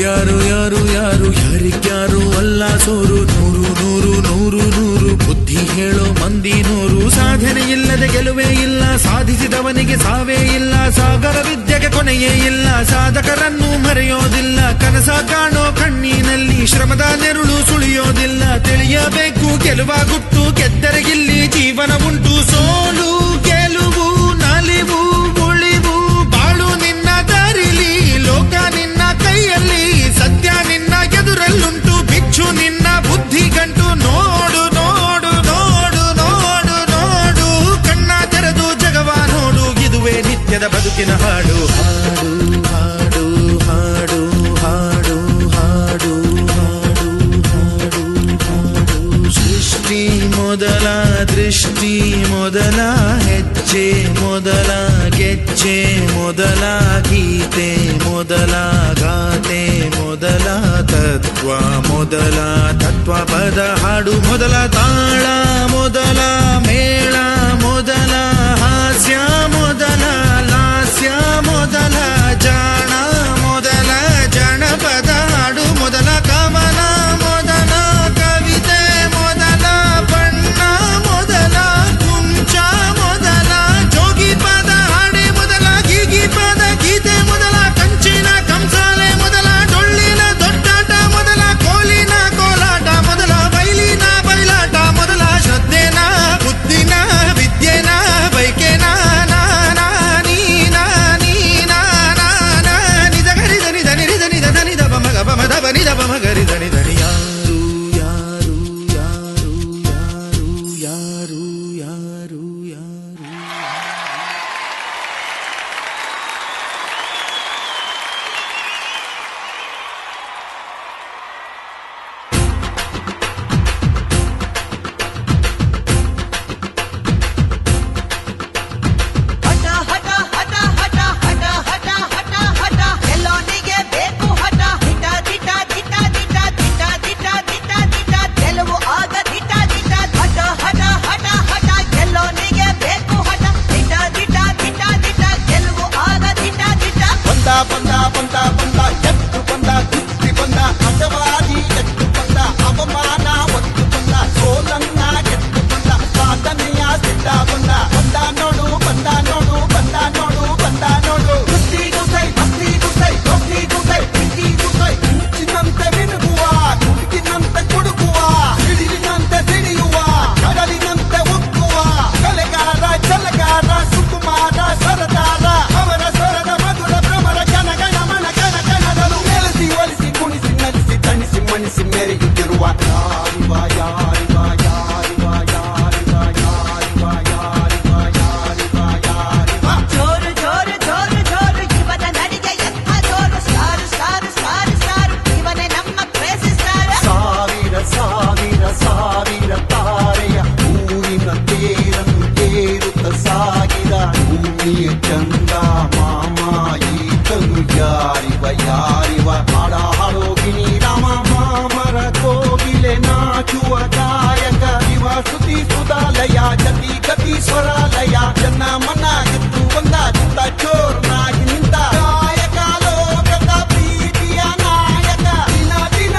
ಯಾರು ಯಾರು ಯಾರು ಯಾರಿಗ್ಯಾರು ಅಲ್ಲ ಸೋರು ನೂರು ನೂರು ನೂರು ನೂರು ಬುದ್ಧಿ ಹೇಳೋ ಮಂದಿ ನೂರು ಸಾಧನೆ ಇಲ್ಲದೆ ಗೆಲುವೇ ಇಲ್ಲ ಸಾಧಿಸಿದವನಿಗೆ ಸಾವೇ ಇಲ್ಲ ಸಾಗರ ವಿದ್ಯೆಗೆ ಕೊನೆಯೇ ಇಲ್ಲ ಸಾಧಕರನ್ನು ಮರೆಯೋದಿಲ್ಲ ಕನಸ ಕಾಣೋ ಕಣ್ಣಿನಲ್ಲಿ ಶ್ರಮದ ನೆರುಳು ಸುಳಿಯೋದಿಲ್ಲ ತಿಳಿಯಬೇಕು ಗೆಲುವ ಗುಟ್ಟು ಗೆದ್ದರೆ ಇಲ್ಲಿ ಜೀವನ ಉಂಟು ಸೋಲು ಗೆಲುವು ನಲಿವು ಉಳಿವು ಬಾಳು ನಿನ್ನ ದಾರಿಲಿ ಲೋಕ ನಿನ್ನ ಕೈಯಲ್ಲಿ ಸತ್ಯ ನಿನ್ನ ಎದುರಲ್ಲುಂಟು ಬಿಚ್ಚು ನಿನ್ನ ಬುದ್ಧಿ ಗಂಟು ನೋಡು ನೋಡು ನೋಡು ನೋಡು ನೋಡು ಕಣ್ಣ ತೆರೆದು ಜಗವ ನೋಡು ಇದುವೇ ನಿತ್ಯದ ಬದುಕಿನ ಹಾಡು ಹಾಡು ಹಾಡು ಹಾಡು ಹಾಡು ಹಾಡು ಹಾಡು ಹಾಡು ಸೃಷ್ಟಿ ಮೊದಲ ದೃಷ್ಟಿ ಮೊದಲ ಹೆಜ್ಜೆ ಮೊದಲ ಗೆಜ್ಜೆ ಮೊದಲ ಗೀತೆ ಮೊದಲ ಗಾತೆ ಮೊದಲ ತತ್ವ ಮೊದಲ ತತ್ವ ಪದ ಹಾಡು ಮೊದಲ ತಾಳ ಮೊದಲ ಮೇಳ ಮೊದಲ ಹಾಸ್ಯ ಮೊದಲ ಲಾಸ್ಯ ಮೊದಲ ಜಾಣ ಮೊದಲ ಜನಪದ ಹಾಡು ಮೊದಲ ಕವನ ಮೊದಲ ಕವಿತೆ ಮೊದಲ ಬಣ್ಣ ಮೊದಲ ಕುಂಚ ಮೊದಲ ಜೋಗಿ ಪದ ಹಾಡೆ ಮೊದಲ ಗೀಗಿ ಪದ ಗೀತೆ ಮೊದಲ ಕಂಚಿನ ಕಂಸಾಲೆ ಮೊದಲ ಡೊಳ್ಳಿನ ದೊಡ್ಡಾಟ ಮೊದಲ ಕೋಲಿನ ಕೋಲಾಟ ಮೊದಲ ಬೈಲಿನ ಬಯಲಾಟ ಮೊದಲ ಶ್ರದ್ಧೆನ ಬುದ್ಧಿನ ವಿದ್ಯೆನ ಬೈಕೆನ ಮಗರಿ ದನಿ ದನಿ ಯಾರು ಯಾರು ಯಾರು ಯಾರು ಯಾರು ಯಾರು ಯಾರು ಹಠ ಹಠ ಹಠ ಹಠ ಹಠ ಹಠ ಹಠ ಹಠ ಎಲ್ಲೋನಿಗೆ ಬೇಕು ಹಠ ದಿಟ ದಿಟ ದಿಟ ದಿಟ ದಿಟ ದಿಟ ದಿಟ ದಿಟ ಗೆಲುವು ಆಗ ದಿಟ ದಿಟ ಹಠ ಹಠ ಹಠ ಹಠ ಎಲ್ಲೋನಿಗೆ ಬೇಕು ಹಠ ದಿಟ ದಿಟ ದಿಟ ದಿಟ ಗೆಲುವು ಆಗ ದಿಟ ದಿಟ ಬಂದ ಬಂದ ಬಂದ ಬಂದ ಎತ್ತು ಬಂದ ಕುಸ್ತಿ ಬಂದ ಅಜವಾದಿ ಎತ್ತು ಬಂದ ಅವಮಾನ ಒತ್ತು ಬಂದ ಸೋಲನ್ನ ಎತ್ತು ಬಂದ ಸಾಧನೆಯ ಸಿದ್ಧ ಬಂದ ಬಂದ ನೋಡು ಬಂದ ನೋಡು ಬಂದ ನೋಡು ಬಂದ ನೋಡು ಕುಸ್ತಿ ಗುಸೈ ಭಕ್ತಿ ಗುಸೈ ಭಕ್ತಿ ಗುಸೈ ಪ್ರೀತಿ ಗುಸೈ ಮುಂಚಿನಂತೆ ಮಿನುಗುವ ಕುಡುಕಿನಂತೆ ಕುಡುಕುವ ಸಿಡಿಲಿನಂತೆ ಸಿಡಿಯುವ ಕಡಲಿನಂತೆ ಉಕ್ಕುವ ಕಲೆಗಾರ ಛಲಗಾರ ಸುಕುಮಾರ ಸರದಾರ ಅವರ ಸ್ವರದ ಮಧುರ ಭ್ರಮರ ಕನಗಣ ಮನ ಕಣ ಕಣದಲು ನೆಲೆಸಿ ಒಲಿಸಿ ಕುಣಿಸಿ ನಲಿಸಿ ತಣಿಸಿ ಮಣಿಸಿ ಮೆರೆಯುತ್ತಿರುವ ಯಾರಿವ ಯಾರಿವ ಯಾರಿವ ಯಾರಿವ ಯಾರಿವ ಯಾರಿವ ಯಾರಿವ ಯಾರಿವ ಜೋರು ಜೋರು ಜೋರು ಜೋರು ಇವನ ನಡಿಗೆ ಎಂಥ ಜೋರು ಸ್ಟಾರ್ ಸ್ಟಾರ್ ಸ್ಟಾರ್ ಸ್ಟಾರ್ ಇವನೇ ನಮ್ಮ ಕ್ರೇಜಿ ಸ್ಟಾರ್ ಸಾವಿರ ಸಾವಿರ ಸಾವಿರ ತಾರೆಯ ಊರಿನ ತೇರನ್ನು ತೇರುತ್ತ ಸಾಗಿದ ಭೂಮಿಯ ಚಂದ ಮಾಮ ಈತನು ಯಾರಿವ ಯಾರಿವ ಹಾಡ ಹಾಡೋ ಗಿನಿ ರಾಮ ಮಾಮರ ಕೋಗಿಲೆ ನಾಚುವ ಗಾಯಕ ಇವ ಸ್ತುತಿ ಸುಧಾಲಯ ಜತಿ ಗತಿ ಸ್ವರಾಲಯ ಜನ ಮನ ಗೆದ್ದು ಬಂದ ಚಿತ್ತ ಚೋರ್ನಾಗಿ ನಿಂತ ಗಾಯಕ ಲೋಕದ ಪ್ರೀತಿಯ ನಾಯಕ ದಿನ ದಿನ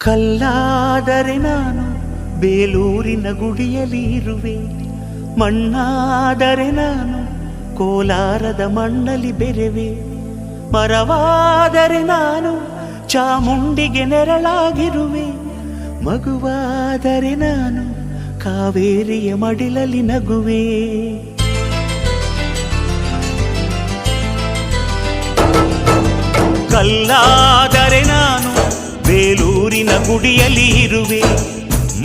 ಕಲ್ಲಾದರೆ ನಾನು ಬೇಲೂರಿನ ಗುಡಿಯಲ್ಲಿ ಇರುವೆ, ಮಣ್ಣಾದರೆ ನಾನು ಕೋಲಾರದ ಮಣ್ಣಲ್ಲಿ ಬೆರೆವೆ, ಮರವಾದರೆ ನಾನು ಚಾಮುಂಡಿಗೆ ನೆರಳಾಗಿರುವೆ, ಮಗುವಾದರೆ ನಾನು ಕಾವೇರಿಯ ಮಡಿಲಲ್ಲಿ ನಗುವೆ. ಕಲ್ಲಾದರೆ ನಾನು ಬೇಲೂರಿನ ಗುಡಿಯಲ್ಲಿ ಇರುವೆ,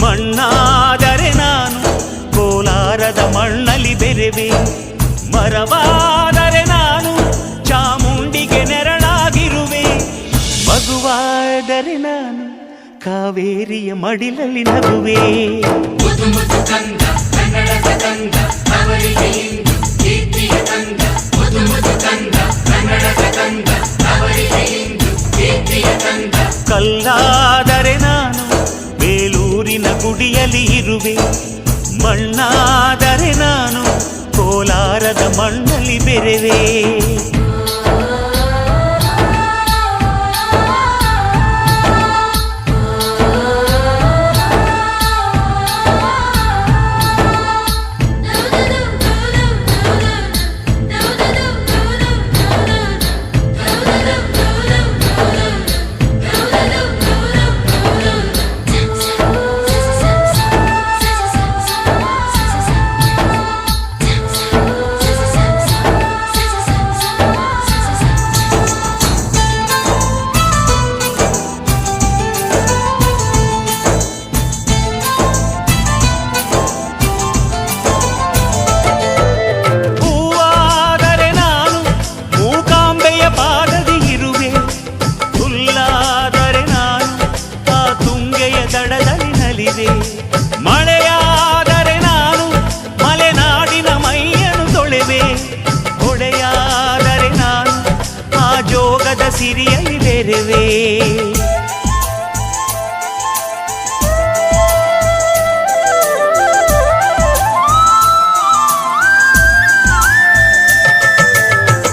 ಮಣ್ಣಾದರೆ ನಾನು ಕೋಲಾರದ ಮಣ್ಣಲ್ಲಿ ಬೆರೆವೆ, ಮರವಾದರೆ ನಾನು ಚಾಮುಂಡಿಗೆ ನೆರಳಾಗಿರುವೆ, ಮಗುವಾದರೆ ನಾನು ಕಾವೇರಿಯ ಮಡಿಲಲ್ಲಿ ನಗುವೆ. ಕಲ್ಲಾದರೆ ನಾನು ಬೇಲೂರಿನ ಗುಡಿಯಲ್ಲಿ ಇರುವೆ, ಮಣ್ಣಾದರೆ ನಾನು ಕೋಲಾರದ ಮಣ್ಣಲ್ಲಿ ಬೆರೆವೆ. ಮಳೆಯಾದರೆ ನಾನು ಮಲೆನಾಡಿನ ಮೈಯನ್ನು ತೊಳೆವೆ, ಹೊಳೆಯಾದರೆ ನಾನು ಆ ಜೋಗದ ಸಿರಿಯಲ್ಲಿ ಬೆರೆವೆ.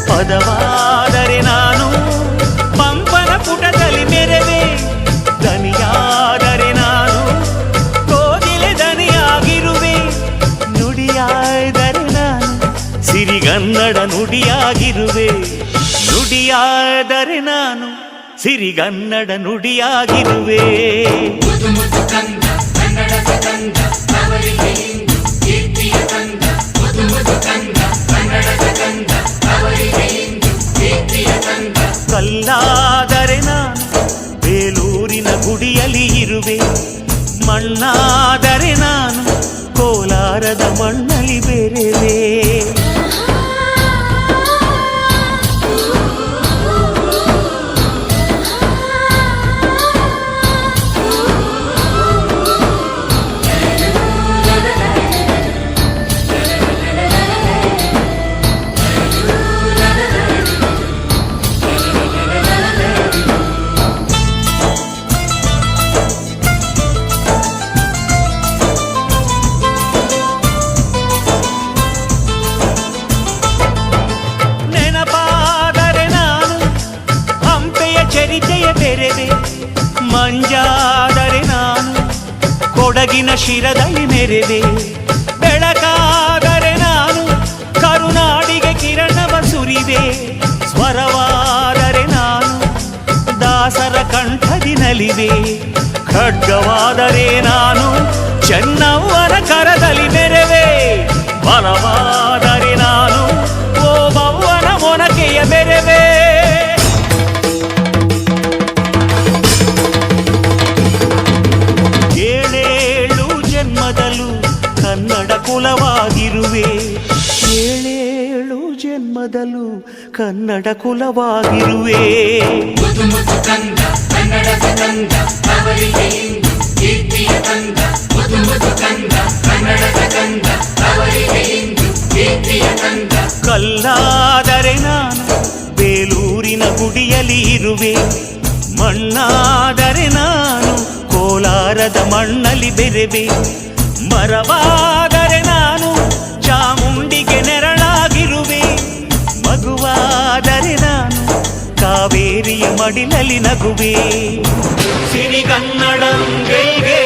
ಪದವಾದರೆ ನಾನು ಪಂಪನ ಪುಟದಲ್ಲಿ ಮೆರೆವೆ, ದನಿಯಾದರೆ ನಾನು ಕೋಗಿಲೆ ದನಿಯಾಗಿರುವೆ, ನುಡಿಯಾದರೆ ನಾನು ಸಿರಿಗನ್ನಡ ನುಡಿಯಾಗಿರುವೆ, ನುಡಿಯಾದರೆ ನಾನು ಸಿರಿಗನ್ನಡ ನುಡಿಯಾಗಿರುವೆ. ಕಲ್ಲಾದರೆ ನಾನು ಬೇಲೂರಿನ ಗುಡಿಯಲ್ಲಿ ಇರುವೆ, ಮಣ್ಣಾದರೆ ನಾನು ಕೋಲಾರದ ಮಣ್ಣಲ್ಲಿ ಬೆರೆವೆ. ಮಂಜಾದರೆ ನಾನು ಕೊಡಗಿನ ಶಿರದಲ್ಲಿ ಮೆರೆವೆ, ಬೆಳಕಾದರೆ ನಾನು ಕರುನಾಡಿಗೆ ಕಿರಣವ ಸುರಿವೆ, ಸ್ವರವಾದರೆ ನಾನು ದಾಸರ ಕಂಠದಿ ನಲಿವೆ, ಖಡ್ಗವಾದರೆ ನಾನು ಚೆನ್ನವ್ವನ ಕರದಲ್ಲಿ ಮೆರೆವೆ, ಬಲವಾದರೆ ನಾನು ಓಬವ್ವನ ಮೊನಕೆಯ ಬೆರೆವೆ. ಕನ್ನಡ ಕುಲವಾಗಿರುವೆ, ಏಳೇಳು ಜನ್ಮದಲ್ಲೂ ಕನ್ನಡ ಕುಲವಾಗಿರುವೆ. ಕಲ್ಲಾದರೆ ನಾನು ಬೇಲೂರಿನ ಗುಡಿಯಲ್ಲಿ ಇರುವೆ, ಮಣ್ಣಾದರೆ ನಾನು ಕೋಲಾರದ ಮಣ್ಣಲ್ಲಿ ಬೆರೆವೆ, ಮರವಾದರೆ ನಾನು ಚಾಮುಂಡಿಗೆ ನೆರಳಾಗಿರುವೆ, ಮಗುವಾದರೆ ನಾನು ಕಾವೇರಿಯ ಮಡಿಲಲ್ಲಿ ನಗುವೆ ಸಿರಿಗನ್ನಡಂ ಗೆಲ್ಗೆ